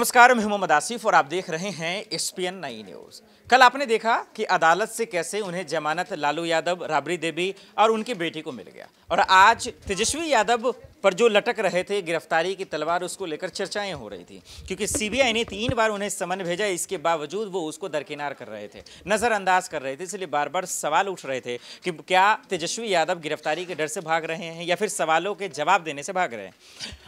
नमस्कार, मैं मोहम्मद आसिफ और आप देख रहे हैं एसपीएन 9 न्यूज़। कल आपने देखा कि अदालत से कैसे उन्हें जमानत लालू यादव, राबड़ी देवी और उनकी बेटी को मिल गया, और आज तेजस्वी यादव पर जो लटक रहे थे गिरफ्तारी की तलवार, उसको लेकर चर्चाएं हो रही थी, क्योंकि सीबीआई ने 3 बार उन्हें समन भेजा। इसके बावजूद वो उसको दरकिनार कर रहे थे, नज़रअंदाज कर रहे थे। इसलिए बार बार सवाल उठ रहे थे कि क्या तेजस्वी यादव गिरफ्तारी के डर से भाग रहे हैं या फिर सवालों के जवाब देने से भाग रहे हैं।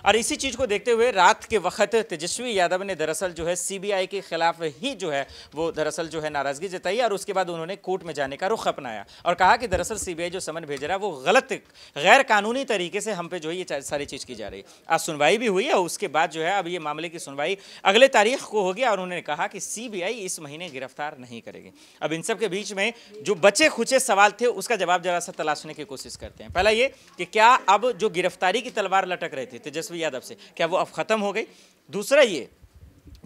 और इसी चीज़ को देखते हुए रात के वक्त तेजस्वी यादव ने दरअसल जो है सीबीआई के खिलाफ ही जो है वो दरअसल जो है नाराज़गी जताई, और उसके बाद उन्होंने कोर्ट में जाने का रुख अपनाया और कहा कि दरअसल सीबीआई जो समन भेज रहा है वो गलत, गैर कानूनी तरीके से हम पे जो है ये सारी चीज़ की जा रही है। आज सुनवाई भी हुई है, उसके बाद जो है अब ये मामले की सुनवाई अगले तारीख को होगी, और उन्होंने कहा कि सीबीआई इस महीने गिरफ्तार नहीं करेगी। अब इन सब के बीच में जो बचे खुचे सवाल थे उसका जवाब जरा सा तलाशने की कोशिश करते हैं। पहला ये कि क्या अब जो गिरफ्तारी की तलवार लटक रही थी तेजस्वी यादव से, क्या वो अब खत्म हो गई। दूसरा ये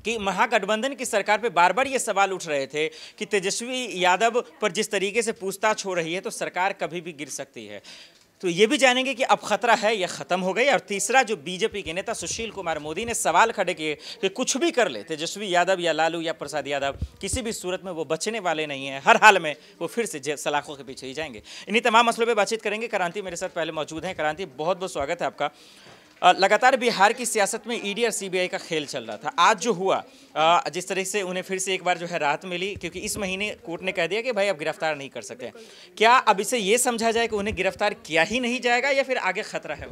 कि महागठबंधन की सरकार पे बार बार ये सवाल उठ रहे थे कि तेजस्वी यादव पर जिस तरीके से पूछताछ हो रही है तो सरकार कभी भी गिर सकती है। तो ये भी जानेंगे कि अब खतरा है या खत्म हो गई। और तीसरा, जो बीजेपी के नेता सुशील कुमार मोदी ने सवाल खड़े किए कि कुछ भी कर ले तेजस्वी यादव या लालू या प्रसाद यादव, किसी भी सूरत में वो बचने वाले नहीं हैं, हर हाल में वो फिर से सलाखों के पीछे ही जाएंगे। इन्हीं तमाम मसलों पर बातचीत करेंगे। क्रांति मेरे साथ पहले मौजूद हैं। क्रांति, बहुत बहुत स्वागत है आपका। लगातार बिहार की सियासत में ईडी और सीबीआई का खेल चल रहा था। आज जो हुआ, जिस तरह से उन्हें फिर से एक बार जो है राहत मिली, क्योंकि इस महीने कोर्ट ने कह दिया कि भाई अब गिरफ्तार नहीं कर सकते, क्या अब इसे ये समझा जाए कि उन्हें गिरफ्तार किया ही नहीं जाएगा या फिर आगे खतरा है?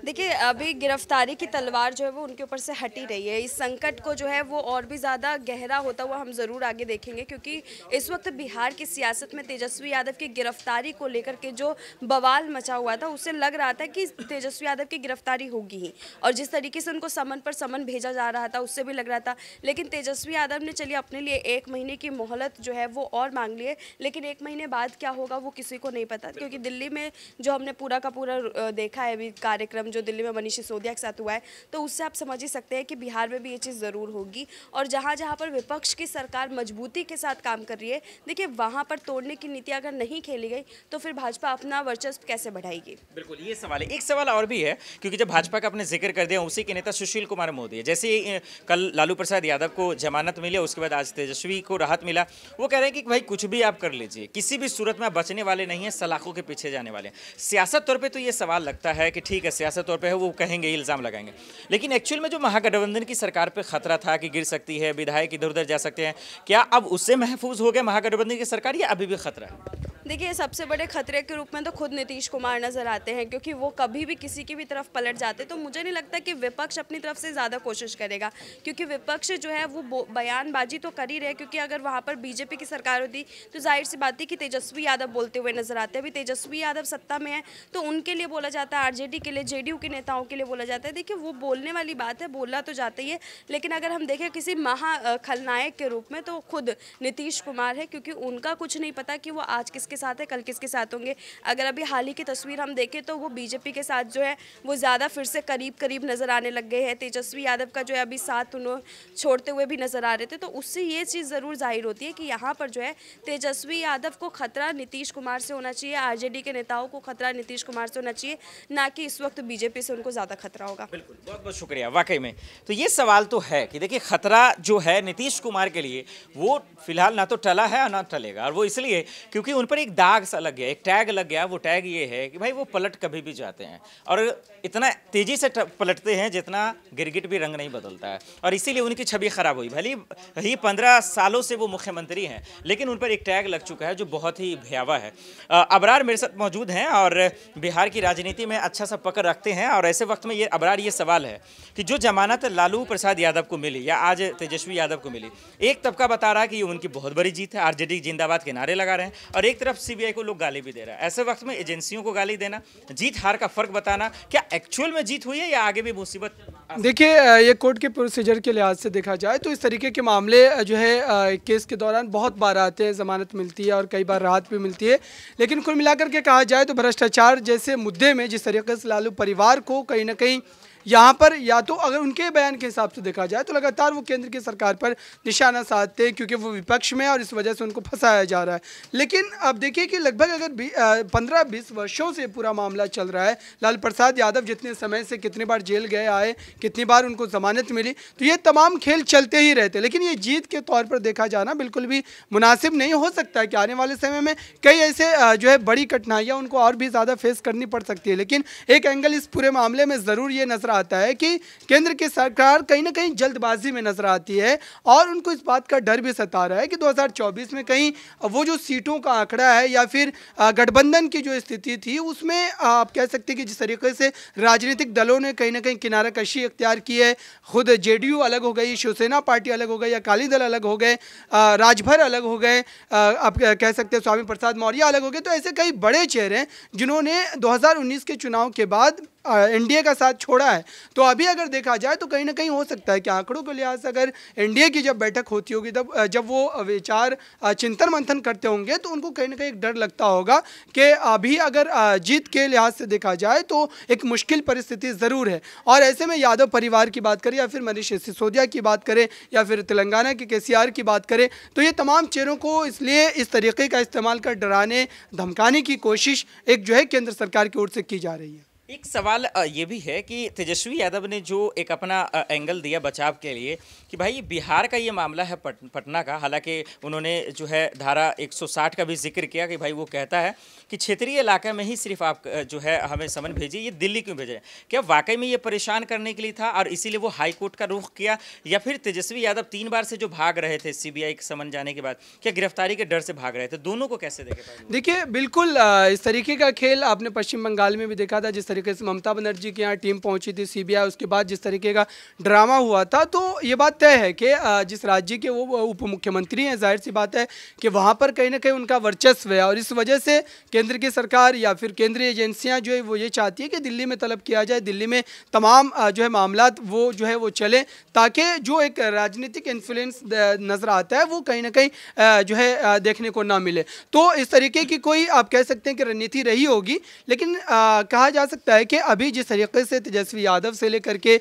देखिए, अभी गिरफ्तारी की तलवार जो है वो उनके ऊपर से हटी रही है। इस संकट को जो है वो और भी ज़्यादा गहरा होता हुआ हम ज़रूर आगे देखेंगे, क्योंकि इस वक्त बिहार की सियासत में तेजस्वी यादव की गिरफ्तारी को लेकर के जो बवाल मचा हुआ था, उससे लग रहा था कि तेजस्वी यादव की गिरफ्तारी होगी ही, और जिस तरीके से उनको समन पर समन भेजा जा रहा था उससे भी लग रहा था। लेकिन तेजस्वी यादव ने चलिए अपने लिए 1 महीने की मोहलत जो है वो और मांग ली है, लेकिन 1 महीने बाद क्या होगा वो किसी को नहीं पता, क्योंकि दिल्ली में जो हमने पूरा का पूरा देखा है अभी कार्यक्रम जो दिल्ली में मनीष सिसोदिया के साथ हुआ है, तो उससे आप समझ ही सकते हैं कि बिहार में भी ये चीज़ ज़रूर होगी। और जहाँ जहाँ पर विपक्ष की सरकार मजबूती के साथ काम कर रही है, देखिए वहाँ पर तोड़ने की नीति अगर नहीं खेली गई तो फिर भाजपा अपना वर्चस्व कैसे बढ़ाएगी। बिल्कुल, ये सवाल है। एक सवाल और भी है, क्योंकि जब भाजपा का अपने जिक्र कर दिया, उसी के नेता सुशील कुमार मोदी, जैसे कल लालू प्रसाद यादव को जमानत मिली, उसके बाद आज तेजस्वी को राहत मिला, वो कह रहे हैं कि भाई कुछ भी आप कर लीजिए, किसी भी सूरत में आप बचने वाले नहीं हैं, सलाखों के पीछे जाने वाले हैं। सियासत तौर पे तो ये सवाल लगता है कि ठीक है, सियासत तौर पे है, वो कहेंगे, इल्ज़ाम लगाएंगे, लेकिन एक्चुअल में जो महागठबंधन की सरकार पे खतरा था कि गिर सकती है, विधायक इधर उधर जा सकते हैं, क्या अब उससे महफूज हो गया महागठबंधन की सरकार या अभी भी खतरा है? देखिए, सबसे बड़े खतरे के रूप में तो खुद नीतीश कुमार नजर आते हैं, क्योंकि वो कभी भी किसी की भी तरफ पलट जाते, तो मुझे नहीं लगता कि विपक्ष अपनी तरफ से ज़्यादा कोशिश करेगा, क्योंकि विपक्ष जो है वो बयानबाजी तो कर ही रहे, क्योंकि अगर वहाँ पर बीजेपी की सरकार होती तो जाहिर सी बात है कि तेजस्वी यादव बोलते हुए नजर आते हैं। अभी तेजस्वी यादव सत्ता में है तो उनके लिए बोला जाता है, आरजेडी के लिए, जेडीयू के नेताओं के लिए बोला जाता है। देखिए, वो बोलने वाली बात है, बोला तो जाता ही है, लेकिन अगर हम देखें किसी खलनायक के रूप में तो खुद नीतीश कुमार है, क्योंकि उनका कुछ नहीं पता कि वो आज किसके साथ है, कल किसके साथ होंगे। अगर अभी हाल ही की तस्वीर हम देखें तो वो बीजेपी के साथ जो है वो ज़्यादा फिर से करीब करीब नज़र आने लग गए हैं। तेजस्वी यादव का जो है अभी साथ उन्होंने छोड़ते हुए भी नज़र आ रहे थे, तो उससे ये चीज़ ज़रूर जाहिर होती है कि यहाँ पर जो है तेजस्वी यादव को खतरा नीतीश कुमार से होना चाहिए, आरजेडी के नेताओं को खतरा नीतीश कुमार से होना चाहिए, ना कि इस वक्त बीजेपी से उनको ज़्यादा खतरा होगा। बिल्कुल, बहुत बहुत शुक्रिया। वाकई में तो ये सवाल तो है कि देखिए, खतरा जो है नीतीश कुमार के लिए वो फिलहाल ना तो टला है और ना टलेगा, और वो इसलिए क्योंकि उन पर एक दाग सा लग गया, एक टैग लग गया। वो टैग ये है कि भाई वो पलट कभी भी जाते हैं, और इतना तेजी से पलटते हैं जितना गिरगिट भी रंग नहीं बदलता है, और इसीलिए उनकी छवि खराब हुई। भले ही 15 सालों से वो मुख्यमंत्री हैं, लेकिन उन पर एक टैग लग चुका है जो बहुत ही भयावह है। अबरार मेरे साथ मौजूद हैं और बिहार की राजनीति में अच्छा सा पकड़ रखते हैं, और ऐसे वक्त में ये अबरार, ये सवाल है कि जो जमानत लालू प्रसाद यादव को मिली या आज तेजस्वी यादव को मिली, एक तबका बता रहा है कि ये उनकी बहुत बड़ी जीत है, आरजेडी जिंदाबाद के नारे लगा रहे हैं, और एक तरफ सीबीआई को लोग गाली भी दे रहा है। ऐसे वक्त में एजेंसियों को गाली देना, जीत हार का फर्क बताना, क्या एक्चुअल में जीत हुई है या आगे भी मुसीबत? देखिए, ये कोर्ट के प्रोसीजर के लिहाज से देखा जाए तो इस तरीके के मामले जो है केस के दौरान बहुत बार आते हैं, ज़मानत मिलती है और कई बार राहत भी मिलती है, लेकिन कुल मिलाकर के कहा जाए तो भ्रष्टाचार जैसे मुद्दे में जिस तरीके से लालू परिवार को कहीं ना कहीं यहाँ पर या तो अगर उनके बयान के हिसाब से देखा जाए तो लगातार वो केंद्र की सरकार पर निशाना साधते हैं क्योंकि वो विपक्ष में और इस वजह से उनको फंसाया जा रहा है। लेकिन अब देखिए कि लगभग अगर 15-20 वर्षों से पूरा मामला चल रहा है, लालू प्रसाद यादव जितने समय से कितनी बार जेल गए आए, कितनी बार उनको जमानत मिली, तो ये तमाम खेल चलते ही रहते। लेकिन ये जीत के तौर पर देखा जाना बिल्कुल भी मुनासिब नहीं हो सकता है कि आने वाले समय में कई ऐसे जो है बड़ी कठिनाइयाँ उनको और भी ज़्यादा फेस करनी पड़ सकती है। लेकिन एक एंगल इस पूरे मामले में ज़रूर ये नजर आता है कि केंद्र की सरकार कहीं ना कहीं जल्दबाजी में नजर आती है और उनको इस बात का डर भी सता रहा है कि 2024 में कहीं वो जो सीटों का आंकड़ा है या फिर गठबंधन की जो स्थिति थी उसमें आप कह सकते हैं कि जिस तरीके से राजनीतिक दलों ने कहीं ना कहीं किनारा कशी इख्तियार की है, खुद जेडीयू अलग हो गई, शिवसेना पार्टी अलग हो गई, अकाली दल अलग हो गए, राजभर अलग हो गए, आप कह सकते हैं स्वामी प्रसाद मौर्य अलग हो गए। तो ऐसे कई बड़े चेहरे हैं जिन्होंने 2019 के चुनाव के बाद एनडीए का साथ छोड़ा है। तो अभी अगर देखा जाए तो कहीं ना कहीं हो सकता है कि आंकड़ों के लिहाज से अगर एनडीए की जब बैठक होती होगी तब जब वो विचार चिंतन मंथन करते होंगे तो उनको कहीं ना कहीं एक डर लगता होगा कि अभी अगर जीत के लिहाज से देखा जाए तो एक मुश्किल परिस्थिति ज़रूर है। और ऐसे में यादव परिवार की बात करें या फिर मनीष सिसोदिया की बात करें या फिर तेलंगाना के केसीआर की बात करें तो ये तमाम चेहरों को इसलिए इस तरीके का इस्तेमाल कर डराने धमकाने की कोशिश एक जो है केंद्र सरकार की ओर से की जा रही है। एक सवाल ये भी है कि तेजस्वी यादव ने जो एक अपना एंगल दिया बचाव के लिए कि भाई बिहार का ये मामला है पटना का, हालांकि उन्होंने जो है धारा 160 का भी जिक्र किया कि भाई वो कहता है कि क्षेत्रीय इलाके में ही सिर्फ आप जो है हमें समन भेजिए, ये दिल्ली क्यों भेजे? क्या वाकई में ये परेशान करने के लिए था और इसीलिए वो हाई कोर्ट का रुख किया, या फिर तेजस्वी यादव 3 बार से जो भाग रहे थे सीबीआई के समन जाने के बाद, क्या गिरफ्तारी के डर से भाग रहे थे? दोनों को कैसे देखे? देखिए बिल्कुल इस तरीके का खेल आपने पश्चिम बंगाल में भी देखा था, जिस तरीके से ममता बनर्जी के यहाँ टीम पहुंची थी सीबीआई, उसके बाद जिस तरीके का ड्रामा हुआ था। तो ये बात तय है कि जिस राज्य के वो उप मुख्यमंत्री हैं, जाहिर सी बात है कि वहाँ पर कहीं ना कहीं उनका वर्चस्व है और इस वजह से केंद्र की सरकार या फिर केंद्रीय एजेंसियाँ जो है वो ये चाहती है कि दिल्ली में तलब किया जाए, दिल्ली में तमाम जो है मामला वो जो है वो चले, ताकि जो एक राजनीतिक इन्फ्लुएंस नज़र आता है वो कहीं ना कहीं जो है देखने को ना मिले। तो इस तरीके की कोई आप कह सकते हैं कि रणनीति रही होगी। लेकिन कहा जा सकता है कि अभी जिस तरीके से तेजस्वी यादव से लेकर के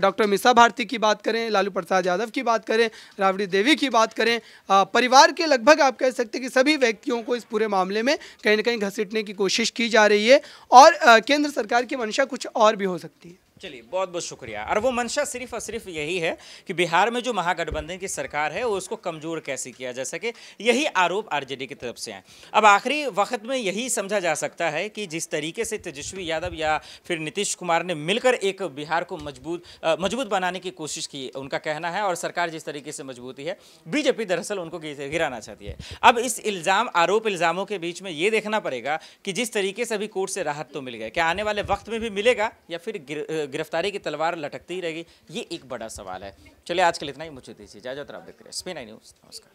डॉक्टर मीसा भारती की बात करें, लालू प्रसाद यादव की बात करें, राबड़ी देवी की बात करें, परिवार के लगभग आप कह सकते हैं कि सभी व्यक्तियों को इस पूरे मामले में कहीं ना कहीं घसीटने की कोशिश की जा रही है और केंद्र सरकार की मंशा कुछ और भी हो सकती है। चलिए बहुत बहुत शुक्रिया। और वो मंशा सिर्फ और सिर्फ यही है कि बिहार में जो महागठबंधन की सरकार है वो उसको कमजोर कैसे किया जा सके, यही आरोप आरजेडी की तरफ से हैं। अब आखिरी वक्त में यही समझा जा सकता है कि जिस तरीके से तेजस्वी यादव या फिर नीतीश कुमार ने मिलकर एक बिहार को मजबूत बनाने की कोशिश की, उनका कहना है, और सरकार जिस तरीके से मजबूती है, बीजेपी दरअसल उनको गिराना चाहती है। अब इस इल्ज़ामों के बीच में ये देखना पड़ेगा कि जिस तरीके से अभी कोर्ट से राहत तो मिल गया, क्या आने वाले वक्त में भी मिलेगा या फिर गिरफ्तारी की तलवार लटकती रहेगी, ये एक बड़ा सवाल है। चलिए आज के लिए इतना ही, मुझे दीजिए इजाजत। आप देखते रहिए SPN9 न्यूज़। नमस्कार।